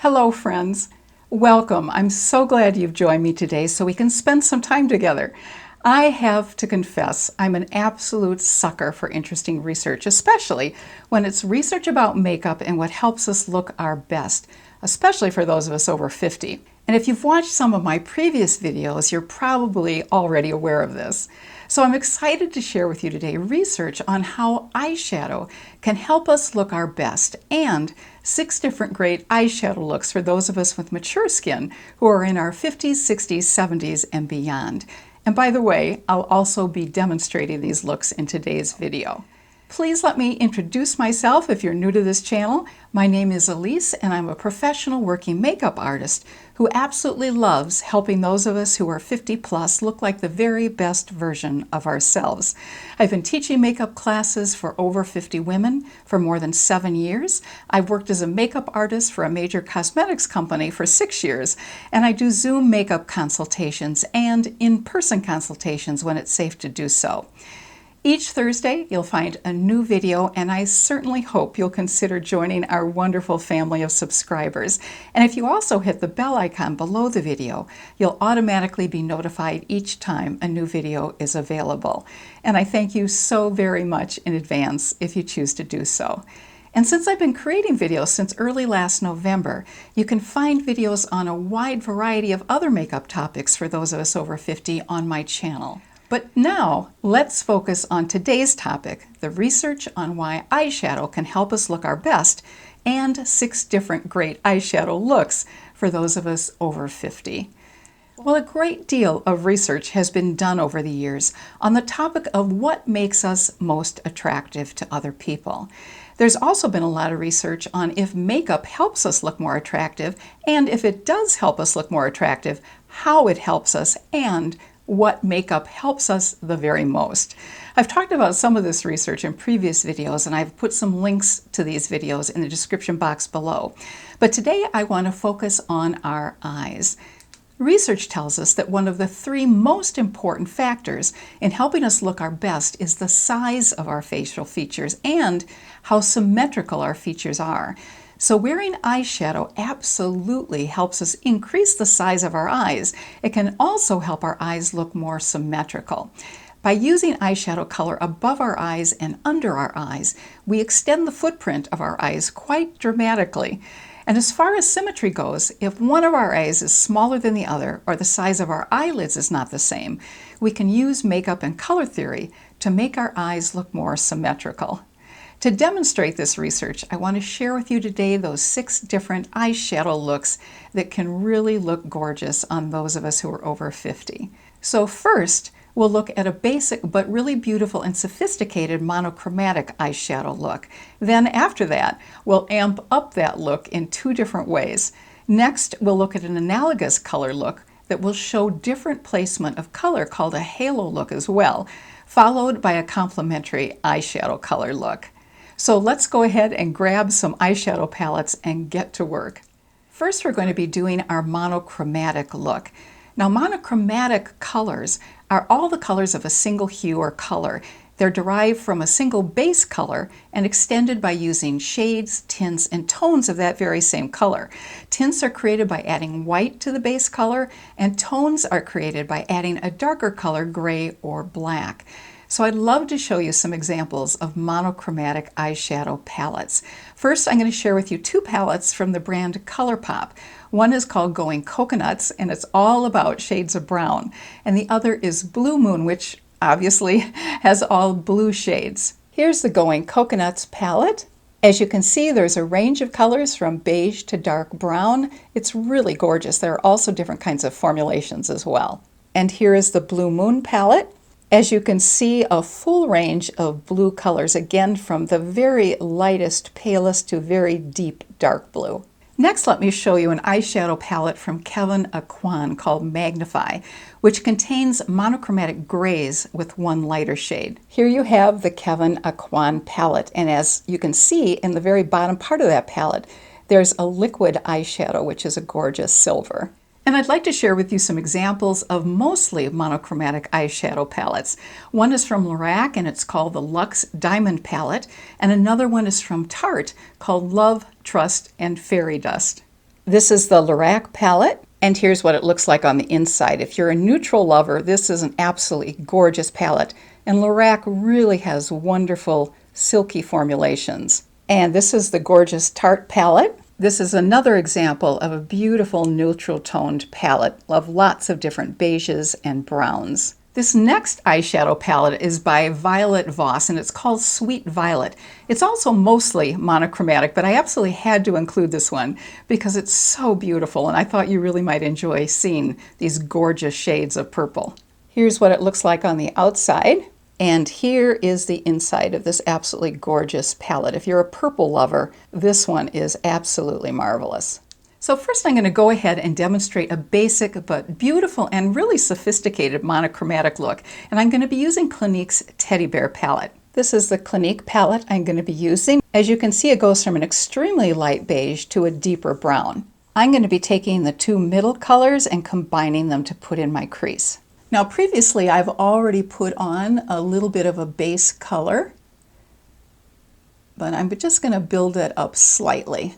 Hello, friends. Welcome. I'm so glad you've joined me today so we can spend some time together. I have to confess, I'm an absolute sucker for interesting research, especially when it's research about makeup and what helps us look our best, especially for those of us over 50. And if you've watched some of my previous videos, you're probably already aware of this. So I'm excited to share with you today research on how eyeshadow can help us look our best and 6 different great eyeshadow looks for those of us with mature skin who are in our 50s, 60s, 70s, and beyond. And by the way, I'll also be demonstrating these looks in today's video. Please let me introduce myself if you're new to this channel. My name is Elise and I'm a professional working makeup artist who absolutely loves helping those of us who are 50 plus look like the very best version of ourselves. I've been teaching makeup classes for over 50 women for more than 7 years. I've worked as a makeup artist for a major cosmetics company for 6 years, and I do Zoom makeup consultations and in-person consultations when it's safe to do so. Each Thursday, you'll find a new video, and I certainly hope you'll consider joining our wonderful family of subscribers. And if you also hit the bell icon below the video, you'll automatically be notified each time a new video is available. And I thank you so very much in advance if you choose to do so. And since I've been creating videos since early last November, you can find videos on a wide variety of other makeup topics for those of us over 50 on my channel. But now, let's focus on today's topic, the research on why eyeshadow can help us look our best, and 6 different great eyeshadow looks for those of us over 50. Well, a great deal of research has been done over the years on the topic of what makes us most attractive to other people. There's also been a lot of research on if makeup helps us look more attractive, and if it does help us look more attractive, how it helps us, and what makeup helps us the very most. I've talked about some of this research in previous videos, and I've put some links to these videos in the description box below. But today I want to focus on our eyes. Research tells us that one of the 3 most important factors in helping us look our best is the size of our facial features and how symmetrical our features are. So wearing eyeshadow absolutely helps us increase the size of our eyes. It can also help our eyes look more symmetrical. By using eyeshadow color above our eyes and under our eyes, we extend the footprint of our eyes quite dramatically. And as far as symmetry goes, if one of our eyes is smaller than the other, or the size of our eyelids is not the same, we can use makeup and color theory to make our eyes look more symmetrical. To demonstrate this research, I want to share with you today those 6 different eyeshadow looks that can really look gorgeous on those of us who are over 50. So first, we'll look at a basic but really beautiful and sophisticated monochromatic eyeshadow look. Then after that, we'll amp up that look in 2 different ways. Next, we'll look at an analogous color look that will show different placement of color called a halo look as well, followed by a complementary eyeshadow color look. So let's go ahead and grab some eyeshadow palettes and get to work. First, we're going to be doing our monochromatic look. Now, monochromatic colors are all the colors of a single hue or color. They're derived from a single base color and extended by using shades, tints, and tones of that very same color. Tints are created by adding white to the base color, and tones are created by adding a darker color, gray or black. So I'd love to show you some examples of monochromatic eyeshadow palettes. First, I'm going to share with you 2 palettes from the brand ColourPop. One is called Going Coconuts, and it's all about shades of brown. And the other is Blue Moon, which obviously has all blue shades. Here's the Going Coconuts palette. As you can see, there's a range of colors from beige to dark brown. It's really gorgeous. There are also different kinds of formulations as well. And here is the Blue Moon palette. As you can see, a full range of blue colors, again from the very lightest, palest to very deep dark blue. Next, let me show you an eyeshadow palette from Kevyn Aucoin called Magnify, which contains monochromatic grays with 1 lighter shade. Here you have the Kevyn Aucoin palette, and as you can see in the very bottom part of that palette, there's a liquid eyeshadow, which is a gorgeous silver. And I'd like to share with you some examples of mostly monochromatic eyeshadow palettes. One is from Lorac and it's called the Luxe Diamond Palette, and another one is from Tarte called Love, Trust, and Fairy Dust. This is the Lorac palette, and here's what it looks like on the inside. If you're a neutral lover, this is an absolutely gorgeous palette, and Lorac really has wonderful silky formulations. And this is the gorgeous Tarte palette. This is another example of a beautiful neutral toned palette of lots of different beiges and browns. This next eyeshadow palette is by Violet Voss, and it's called Sweet Violet. It's also mostly monochromatic, but I absolutely had to include this one because it's so beautiful, and I thought you really might enjoy seeing these gorgeous shades of purple. Here's what it looks like on the outside, and here is the inside of this absolutely gorgeous palette. If you're a purple lover, this one is absolutely marvelous. So first I'm going to go ahead and demonstrate a basic but beautiful and really sophisticated monochromatic look. And I'm going to be using Clinique's Teddy Bear palette. This is the Clinique palette I'm going to be using. As you can see, it goes from an extremely light beige to a deeper brown. I'm going to be taking the two middle colors and combining them to put in my crease. Now previously I've already put on a little bit of a base color, but I'm just going to build it up slightly.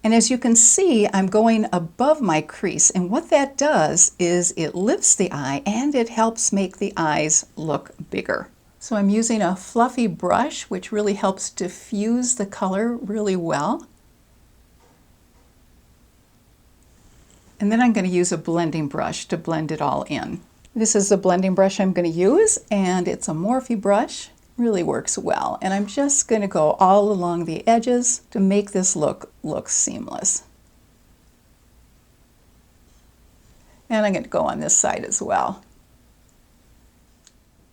And as you can see, I'm going above my crease, and what that does is it lifts the eye and it helps make the eyes look bigger. So I'm using a fluffy brush, which really helps diffuse the color really well. And then I'm going to use a blending brush to blend it all in. This is the blending brush I'm going to use, and it's a Morphe brush. Really works well, and I'm just going to go all along the edges to make this look seamless. And I'm going to go on this side as well.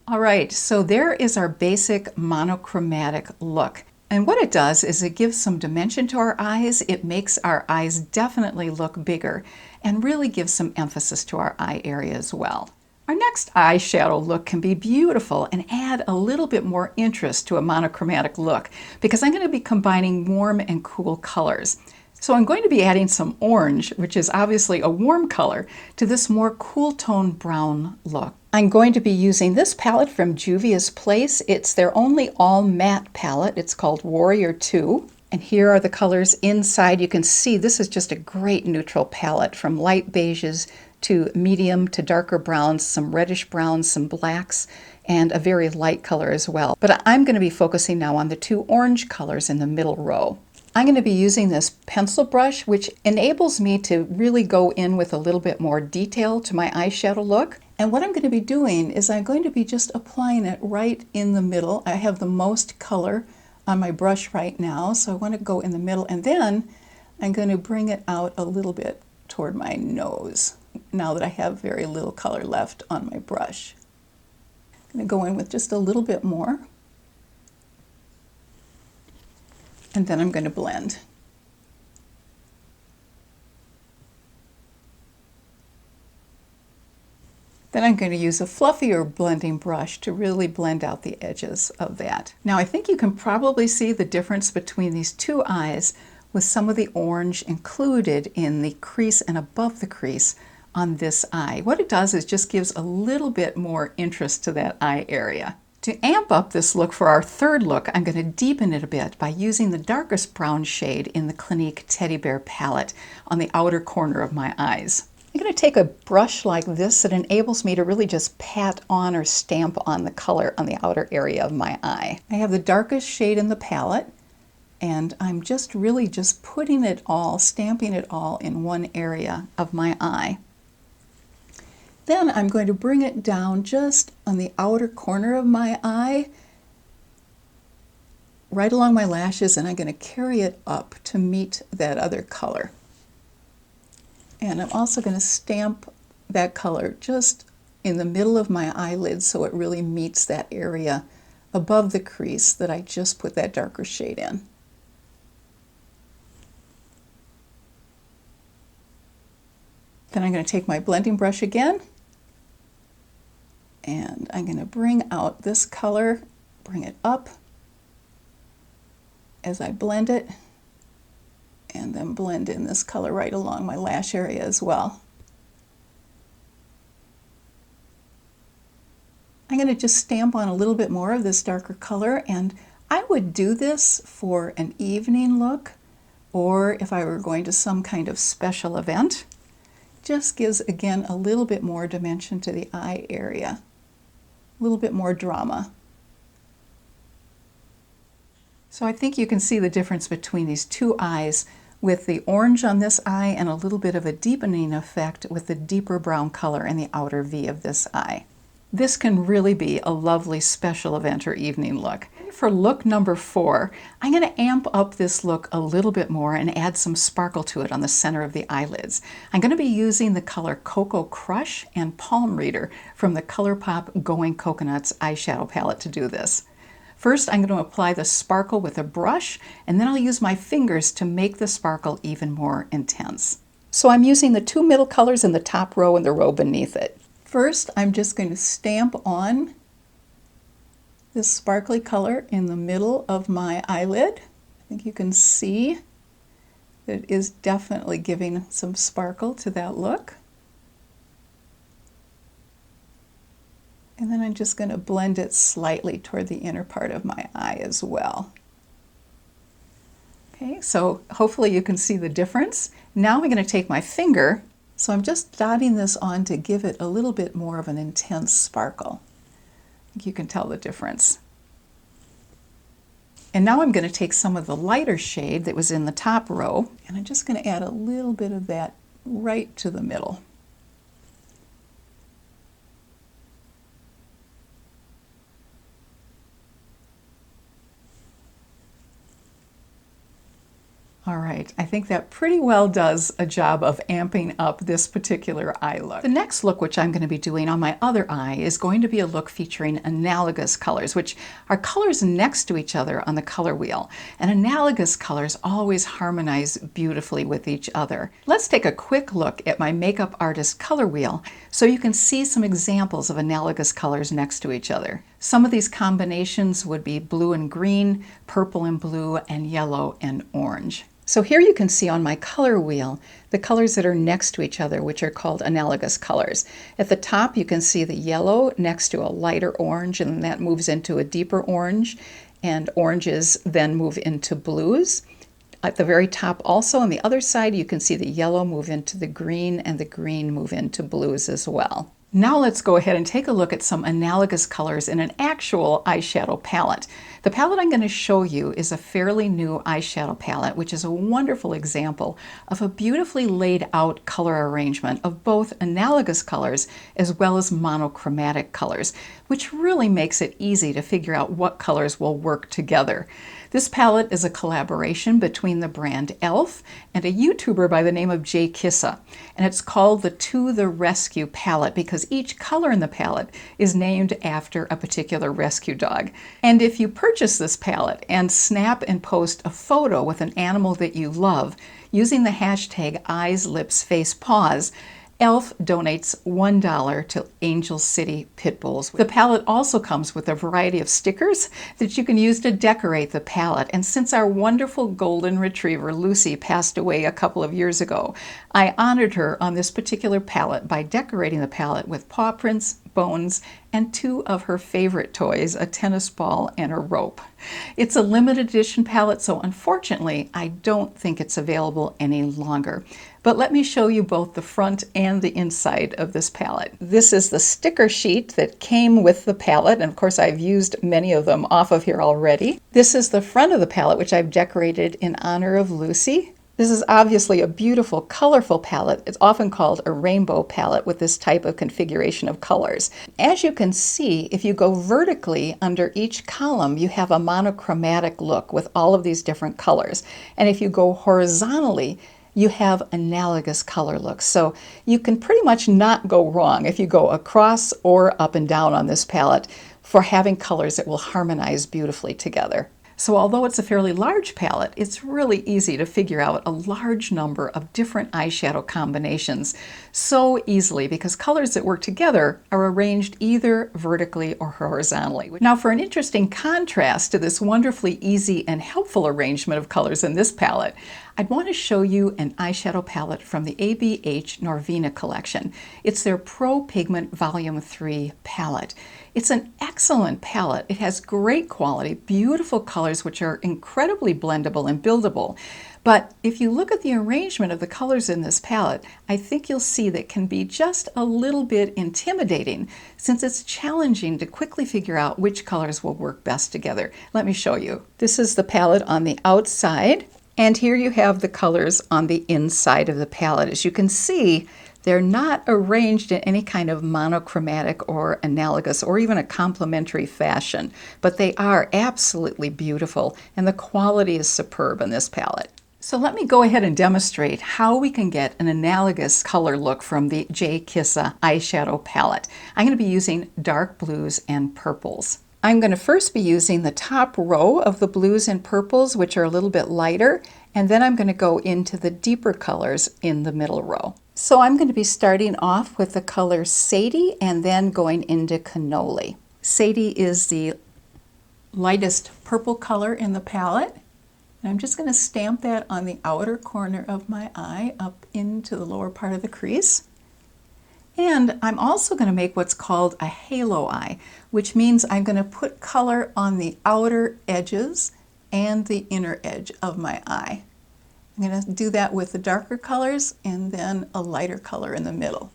All right, so there is our basic monochromatic look. And what it does is it gives some dimension to our eyes. It makes our eyes definitely look bigger and really gives some emphasis to our eye area as well. Our next eyeshadow look can be beautiful and add a little bit more interest to a monochromatic look because I'm going to be combining warm and cool colors. So I'm going to be adding some orange, which is obviously a warm color, to this more cool tone brown look. I'm going to be using this palette from Juvia's Place. It's their only all matte palette. It's called Warrior 2. And here are the colors inside. You can see this is just a great neutral palette from light beiges to medium to darker browns, some reddish browns, some blacks, and a very light color as well. But I'm going to be focusing now on the two orange colors in the middle row. I'm going to be using this pencil brush, which enables me to really go in with a little bit more detail to my eyeshadow look. And what I'm going to be doing is I'm going to be just applying it right in the middle. I have the most color on my brush right now, so I want to go in the middle, and then I'm going to bring it out a little bit toward my nose now that I have very little color left on my brush. I'm going to go in with just a little bit more, and then I'm going to blend. Then I'm going to use a fluffier blending brush to really blend out the edges of that. Now I think you can probably see the difference between these two eyes with some of the orange included in the crease and above the crease on this eye. What it does is just gives a little bit more interest to that eye area. To amp up this look for our third look, I'm going to deepen it a bit by using the darkest brown shade in the Clinique Teddy Bear palette on the outer corner of my eyes. I'm going to take a brush like this that enables me to really just pat on or stamp on the color on the outer area of my eye. I have the darkest shade in the palette, and I'm just really just putting it all, stamping it all in one area of my eye. Then I'm going to bring it down just on the outer corner of my eye, right along my lashes, and I'm going to carry it up to meet that other color. And I'm also going to stamp that color just in the middle of my eyelid so it really meets that area above the crease that I just put that darker shade in. Then I'm going to take my blending brush again, and I'm going to bring out this color, bring it up as I blend it, and then blend in this color right along my lash area as well. I'm going to just stamp on a little bit more of this darker color, and I would do this for an evening look, or if I were going to some kind of special event. Just gives, again, a little bit more dimension to the eye area, a little bit more drama. So I think you can see the difference between these two eyes with the orange on this eye and a little bit of a deepening effect with the deeper brown color in the outer V of this eye. This can really be a lovely special event or evening look. For look number 4, I'm going to amp up this look a little bit more and add some sparkle to it on the center of the eyelids. I'm going to be using the color Cocoa Crush and Palm Reader from the ColourPop Going Coconuts eyeshadow palette to do this. First, I'm going to apply the sparkle with a brush, and then I'll use my fingers to make the sparkle even more intense. So I'm using the 2 middle colors in the top row and the row beneath it. First, I'm just going to stamp on this sparkly color in the middle of my eyelid. I think you can see that it is definitely giving some sparkle to that look. And then I'm just going to blend it slightly toward the inner part of my eye as well. Okay, so hopefully you can see the difference. Now I'm going to take my finger, so I'm just dotting this on to give it a little bit more of an intense sparkle. I think you can tell the difference. And now I'm going to take some of the lighter shade that was in the top row, and I'm just going to add a little bit of that right to the middle. All right, I think that pretty well does a job of amping up this particular eye look. The next look, which I'm going to be doing on my other eye, is going to be a look featuring analogous colors, which are colors next to each other on the color wheel. And analogous colors always harmonize beautifully with each other. Let's take a quick look at my Makeup Artist color wheel so you can see some examples of analogous colors next to each other. Some of these combinations would be blue and green, purple and blue, and yellow and orange. So here you can see on my color wheel the colors that are next to each other, which are called analogous colors. At the top you can see the yellow next to a lighter orange, and that moves into a deeper orange, and oranges then move into blues. At the very top also on the other side you can see the yellow move into the green and the green move into blues as well. Now let's go ahead and take a look at some analogous colors in an actual eyeshadow palette. The palette I'm going to show you is a fairly new eyeshadow palette, which is a wonderful example of a beautifully laid out color arrangement of both analogous colors as well as monochromatic colors, which really makes it easy to figure out what colors will work together. This palette is a collaboration between the brand e.l.f. and a YouTuber by the name of Jay Kissa, and it's called the To the Rescue palette because each color in the palette is named after a particular rescue dog. And if you purchase this palette and snap and post a photo with an animal that you love using the hashtag #EyesLipsFacePaws, e.l.f. donates $1 to Angel City Pit Bulls. The palette also comes with a variety of stickers that you can use to decorate the palette. And since our wonderful golden retriever Lucy passed away a couple of years ago, I honored her on this particular palette by decorating the palette with paw prints, bones, and 2 of her favorite toys, a tennis ball and a rope. It's a limited edition palette, so unfortunately I don't think it's available any longer. But let me show you both the front and the inside of this palette. This is the sticker sheet that came with the palette, and of course I've used many of them off of here already. This is the front of the palette, which I've decorated in honor of Lucy. This is obviously a beautiful, colorful palette. It's often called a rainbow palette with this type of configuration of colors. As you can see, if you go vertically under each column, you have a monochromatic look with all of these different colors. And if you go horizontally, you have analogous color looks. So you can pretty much not go wrong if you go across or up and down on this palette for having colors that will harmonize beautifully together. So although it's a fairly large palette, it's really easy to figure out a large number of different eyeshadow combinations so easily because colors that work together are arranged either vertically or horizontally. Now for an interesting contrast to this wonderfully easy and helpful arrangement of colors in this palette, I'd want to show you an eyeshadow palette from the ABH Norvina collection. It's their Pro Pigment Volume 3 palette. It's an excellent palette. It has great quality, beautiful colors which are incredibly blendable and buildable. But if you look at the arrangement of the colors in this palette, I think you'll see that it can be just a little bit intimidating since it's challenging to quickly figure out which colors will work best together. Let me show you. This is the palette on the outside, and here you have the colors on the inside of the palette. As you can see, they're not arranged in any kind of monochromatic or analogous or even a complementary fashion, but they are absolutely beautiful, and the quality is superb in this palette. So let me go ahead and demonstrate how we can get an analogous color look from the J. Kissa eyeshadow palette. I'm going to be using dark blues and purples. I'm going to first be using the top row of the blues and purples, which are a little bit lighter, and then I'm going to go into the deeper colors in the middle row. So I'm going to be starting off with the color Sadie and then going into Cannoli. Sadie is the lightest purple color in the palette. And I'm just going to stamp that on the outer corner of my eye up into the lower part of the crease. And I'm also going to make what's called a halo eye, which means I'm going to put color on the outer edges and the inner edge of my eye. I'm going to do that with the darker colors and then a lighter color in the middle.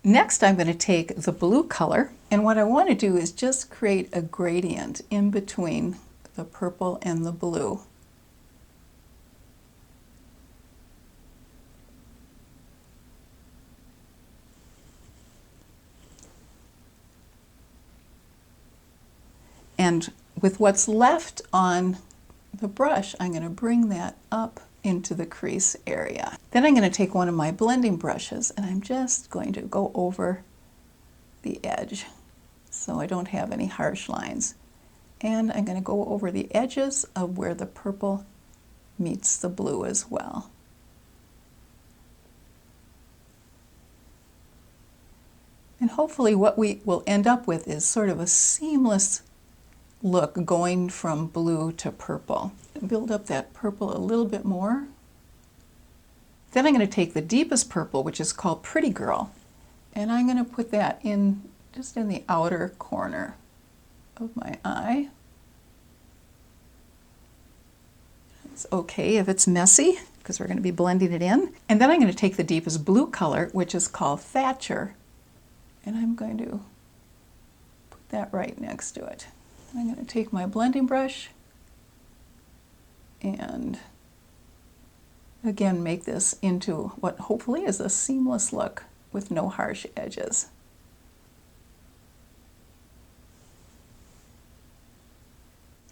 Next, I'm going to take the blue color, and what I want to do is just create a gradient in between the purple and the blue. And with what's left on the brush, I'm going to bring that up into the crease area. Then I'm going to take one of my blending brushes and I'm just going to go over the edge so I don't have any harsh lines. And I'm going to go over the edges of where the purple meets the blue as well. And hopefully what we will end up with is sort of a seamless look going from blue to purple. Build up that purple a little bit more. Then I'm going to take the deepest purple, which is called Pretty Girl, and I'm going to put that in just in the outer corner of my eye. It's okay if it's messy because we're going to be blending it in. And then I'm going to take the deepest blue color, which is called Thatcher, and I'm going to put that right next to it. I'm going to take my blending brush and again make this into what hopefully is a seamless look with no harsh edges.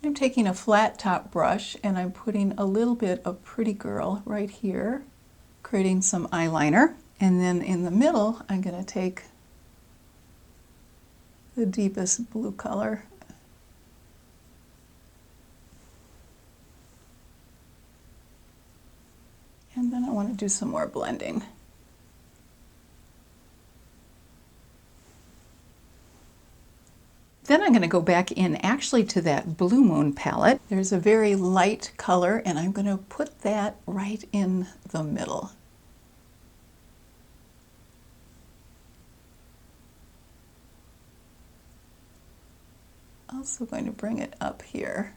I'm taking a flat top brush and I'm putting a little bit of Pretty Girl right here, creating some eyeliner. And then in the middle, I'm going to take the deepest blue color. And then I want to do some more blending. Then I'm going to go back in actually to that Blue Moon palette. There's a very light color and I'm going to put that right in the middle. Also going to bring it up here.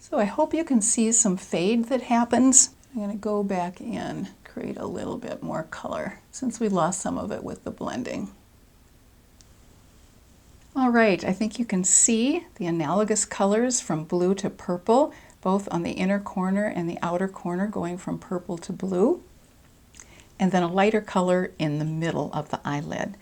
So I hope you can see some fade that happens. I'm going to go back in, create a little bit more color since we lost some of it with the blending. All right, I think you can see the analogous colors from blue to purple, both on the inner corner and the outer corner going from purple to blue, and then a lighter color in the middle of the eyelid.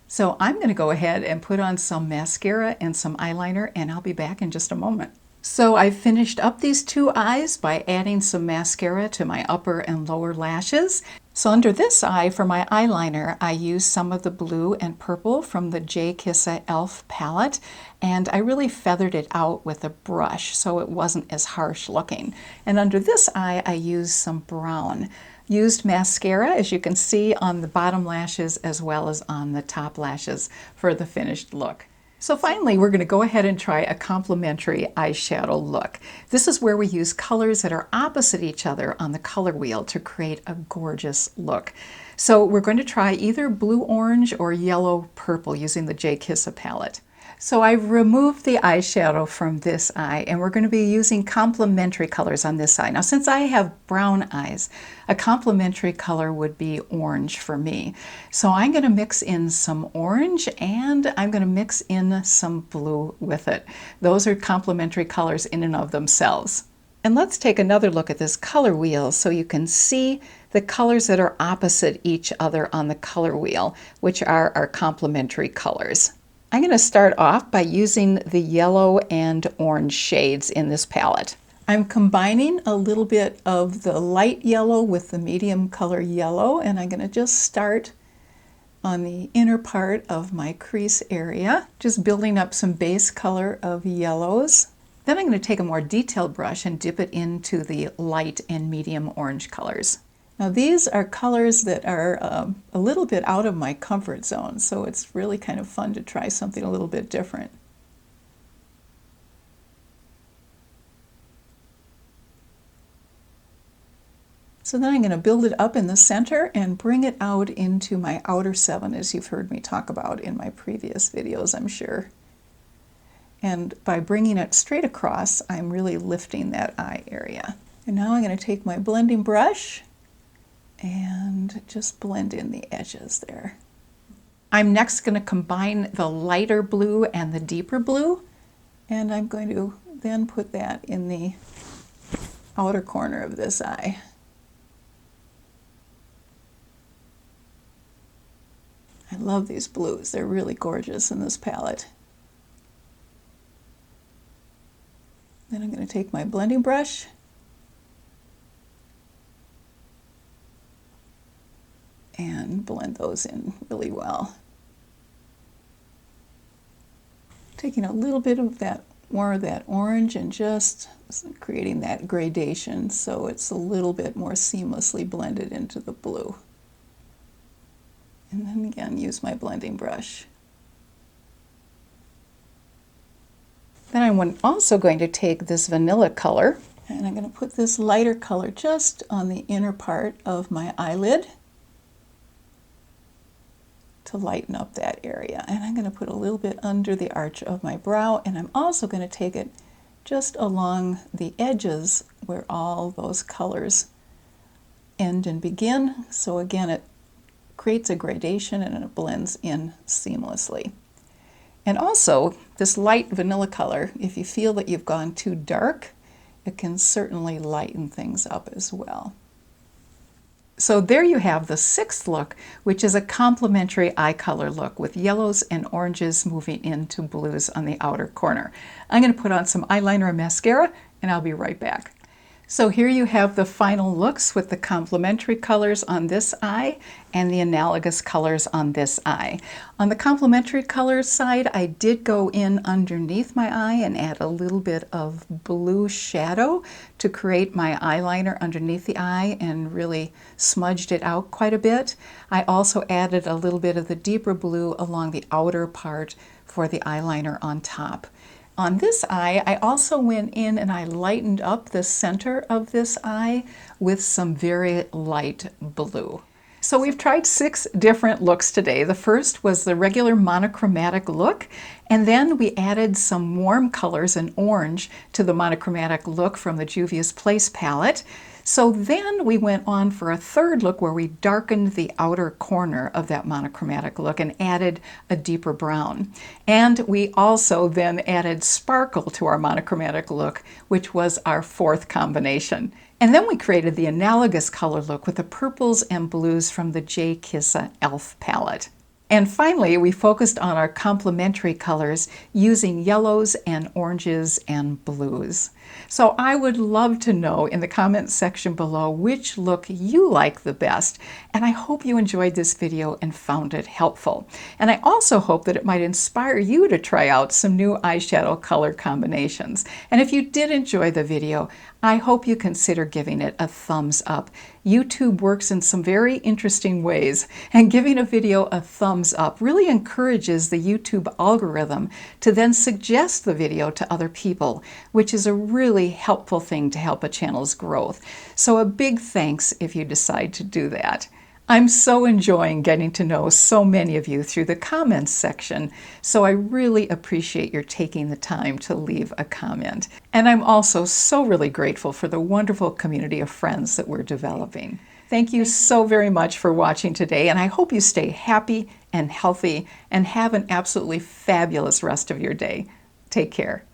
So I'm going to go ahead and put on some mascara and some eyeliner, and I'll be back in just a moment. So I've finished up these two eyes by adding some mascara to my upper and lower lashes. So under this eye, for my eyeliner, I used some of the blue and purple from the J. Kissa e.l.f. palette, and I really feathered it out with a brush so it wasn't as harsh looking. And under this eye, I used some brown. Used mascara, as you can see, on the bottom lashes as well as on the top lashes for the finished look. So finally, we're going to go ahead and try a complementary eyeshadow look. This is where we use colors that are opposite each other on the color wheel to create a gorgeous look. So we're going to try either blue-orange or yellow-purple using the J. Kissa palette. So I've removed the eyeshadow from this eye, and we're going to be using complementary colors on this eye. Now, since I have brown eyes, a complementary color would be orange for me. So I'm going to mix in some orange, and I'm going to mix in some blue with it. Those are complementary colors in and of themselves. And let's take another look at this color wheel so you can see the colors that are opposite each other on the color wheel, which are our complementary colors. I'm going to start off by using the yellow and orange shades in this palette. I'm combining a little bit of the light yellow with the medium color yellow, and I'm going to just start on the inner part of my crease area, just building up some base color of yellows. Then I'm going to take a more detailed brush and dip it into the light and medium orange colors. Now these are colors that are a little bit out of my comfort zone, so it's really kind of fun to try something a little bit different. So then I'm going to build it up in the center and bring it out into my outer 7, as you've heard me talk about in my previous videos, I'm sure. And by bringing it straight across, I'm really lifting that eye area. And now I'm going to take my blending brush and just blend in the edges there. I'm next going to combine the lighter blue and the deeper blue, and I'm going to then put that in the outer corner of this eye. I love these blues. They're really gorgeous in this palette. Then I'm going to take my blending brush and blend those in really well. Taking a little bit of that, more of that orange, and just creating that gradation so it's a little bit more seamlessly blended into the blue. And then again, use my blending brush. Then I'm also going to take this vanilla color, and I'm going to put this lighter color just on the inner part of my eyelid to lighten up that area. And I'm going to put a little bit under the arch of my brow, and I'm also going to take it just along the edges where all those colors end and begin. So again, it creates a gradation and it blends in seamlessly. And also, this light vanilla color, if you feel that you've gone too dark, it can certainly lighten things up as well. So there you have the 6th look, which is a complementary eye color look with yellows and oranges moving into blues on the outer corner. I'm going to put on some eyeliner and mascara, and I'll be right back. So here you have the final looks with the complementary colors on this eye and the analogous colors on this eye. On the complementary colors side, I did go in underneath my eye and add a little bit of blue shadow to create my eyeliner underneath the eye and really smudged it out quite a bit. I also added a little bit of the deeper blue along the outer part for the eyeliner on top. On this eye, I also went in and I lightened up the center of this eye with some very light blue. So we've tried 6 different looks today. The first was the regular monochromatic look, and then we added some warm colors and orange to the monochromatic look from the Juvia's Place palette. So then we went on for a 3rd look where we darkened the outer corner of that monochromatic look and added a deeper brown. And we also then added sparkle to our monochromatic look, which was our 4th combination. And then we created the analogous color look with the purples and blues from the J. Kissa e.l.f. palette. And finally, we focused on our complementary colors using yellows and oranges and blues. So I would love to know in the comments section below which look you like the best. And I hope you enjoyed this video and found it helpful. And I also hope that it might inspire you to try out some new eyeshadow color combinations. And if you did enjoy the video, I hope you consider giving it a thumbs up. YouTube works in some very interesting ways, and giving a video a thumbs up really encourages the YouTube algorithm to then suggest the video to other people, which is a really helpful thing to help a channel's growth. So a big thanks if you decide to do that. I'm so enjoying getting to know so many of you through the comments section, so I really appreciate your taking the time to leave a comment. And I'm also so really grateful for the wonderful community of friends that we're developing. Thank you so very much for watching today, and I hope you stay happy and healthy and have an absolutely fabulous rest of your day. Take care.